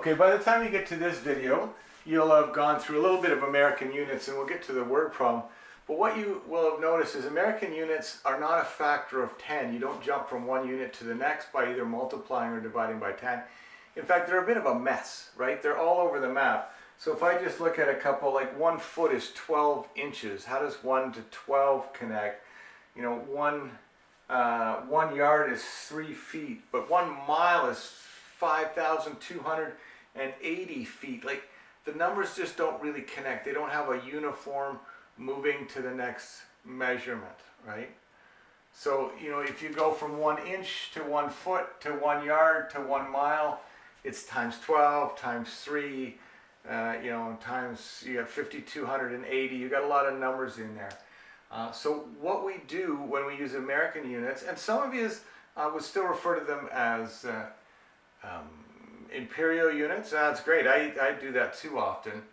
Okay, by the time you get to this video, you'll have gone through a little bit of American units and we'll get to the word problem. But what you will have noticed is American units are not a factor of 10. You don't jump from one unit to the next by either multiplying or dividing by 10. In fact, they're a bit of a mess, right? They're all over the map. So if I just look at a couple, like 1 foot is 12 inches. How does 1 to 12 connect? You know, one yard is 3 feet, but 1 mile is 5,280 feet. Like, the numbers just don't really connect. They don't have a uniform moving to the next measurement, right? So, you know, if you go from 1 inch to 1 foot to 1 yard to 1 mile, it's times 12 times 3, you know, times, you have 5,280. You got a lot of numbers in there. So what we do when we use American units, and some of you would still refer to them as imperial units. That's great. I do that too often.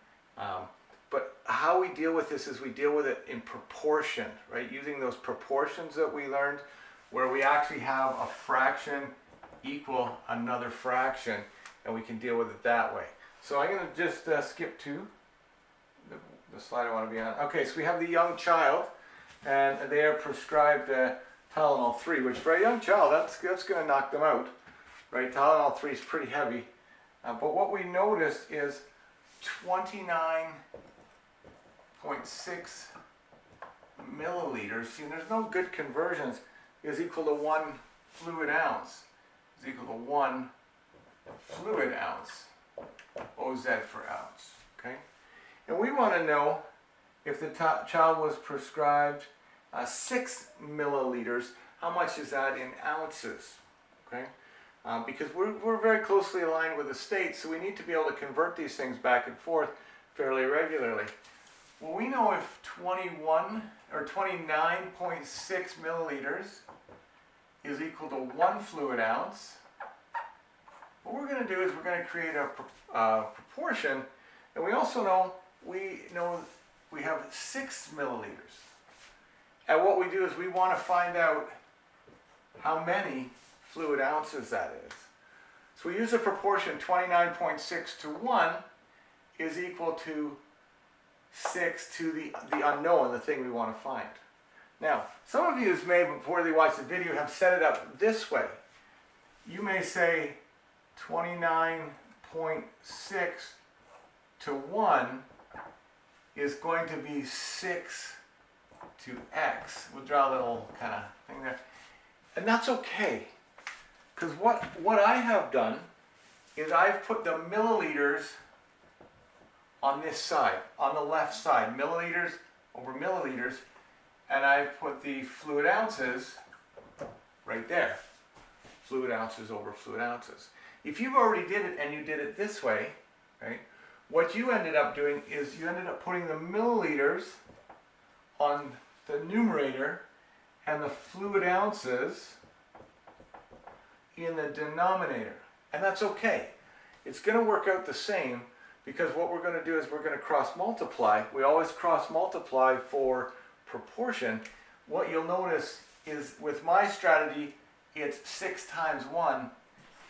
But how we deal with this is we deal with it in proportion, right? Using those proportions that we learned, where we actually have a fraction equal another fraction, and we can deal with it that way. So I'm going to just skip to the slide I want to be on. Okay, so we have the young child, and they are prescribed Tylenol 3, which for a young child, that's going to knock them out, right? Tylenol 3 is pretty heavy. But what we noticed is 29.6 milliliters. See, there's no good conversions, is equal to 1 fluid ounce. Is equal to 1 fluid ounce. OZ for ounce. Okay? And we want to know if the child was prescribed 6 milliliters, how much is that in ounces? Okay? Because we're very closely aligned with the states, so we need to be able to convert these things back and forth fairly regularly. Well, we know if 21 or 29.6 milliliters is equal to 1 fluid ounce, what we're going to do is we're going to create a proportion, and we also know we have 6 milliliters. And what we do is we want to find out how many fluid ounces that is. So we use a proportion 29.6 to 1 is equal to 6 to the unknown, the thing we want to find. Now, some of you may, before they watch the video, have set it up this way. You may say 29.6 to 1 is going to be 6 to x. We'll draw a little kind of thing there. And that's okay. Because what I have done is I've put the milliliters on this side, on the left side, milliliters over milliliters, and I've put the fluid ounces right there. Fluid ounces over fluid ounces. If you've already did it and you did it this way, right, what you ended up doing is you ended up putting the milliliters on the numerator and the fluid ounces in the denominator. And that's okay. It's going to work out the same, because what we're going to do is we're going to cross multiply. We always cross multiply for proportion. What you'll notice is with my strategy, it's 6 times 1.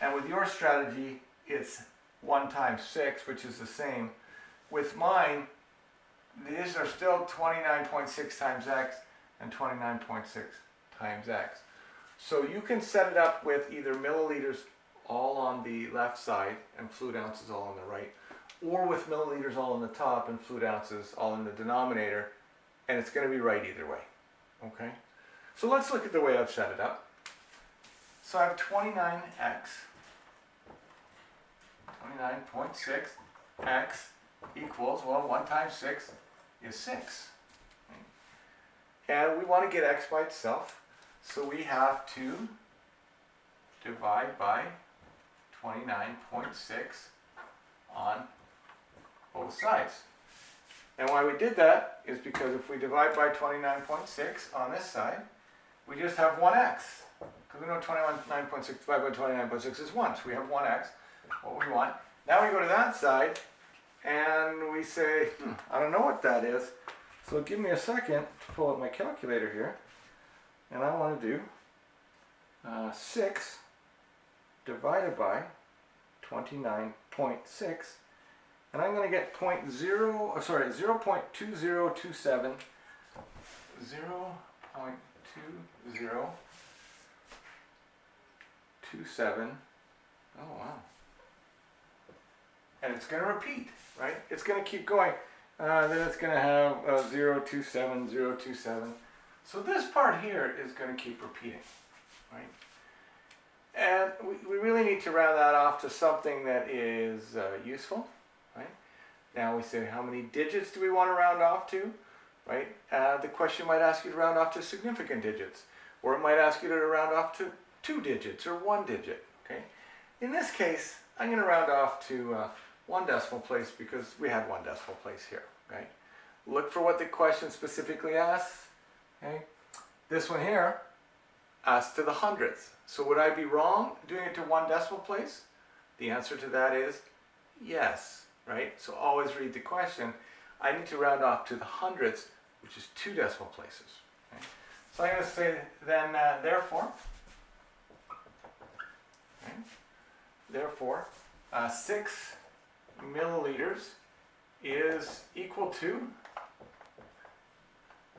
And with your strategy, it's 1 times 6, which is the same. With mine, these are still 29.6 times x and 29.6 times x. So you can set it up with either milliliters all on the left side and fluid ounces all on the right, or with milliliters all on the top and fluid ounces all in the denominator, and it's going to be right either way. Okay? So let's look at the way I've set it up. So I have 29x, 29.6 x equals, well, 1 times 6 is 6. And we want to get x by itself, so we have to divide by 29.6 on both sides. And why we did that is because if we divide by 29.6 on this side, we just have 1x. Because we know 29.6 divided by 29.6 is 1, so we have 1x, what we want. Now we go to that side, and we say, I don't know what that is. So give me a second to pull up my calculator here. And I want to do 6 divided by 29.6. 0.6, and I'm going to get 0.2027, 0.2027. Oh wow. And it's going to repeat, right? It's going to keep going. Then it's going to have 0.27, 0.27. So this part here is going to keep repeating, right? And we really need to round that off to something that is useful, right? Now we say, how many digits do we want to round off to, right? The question might ask you to round off to significant digits, or it might ask you to round off to 2 digits or 1 digit, okay? In this case, I'm going to round off to 1 decimal place because we had 1 decimal place here, right? Look for what the question specifically asks, okay? This one here asks to the hundredths. So would I be wrong doing it to 1 decimal place? The answer to that is yes, right? So always read the question. I need to round off to the hundredths, which is 2 decimal places. Okay? So I'm going to say then, therefore, okay? Therefore, 6 milliliters is equal to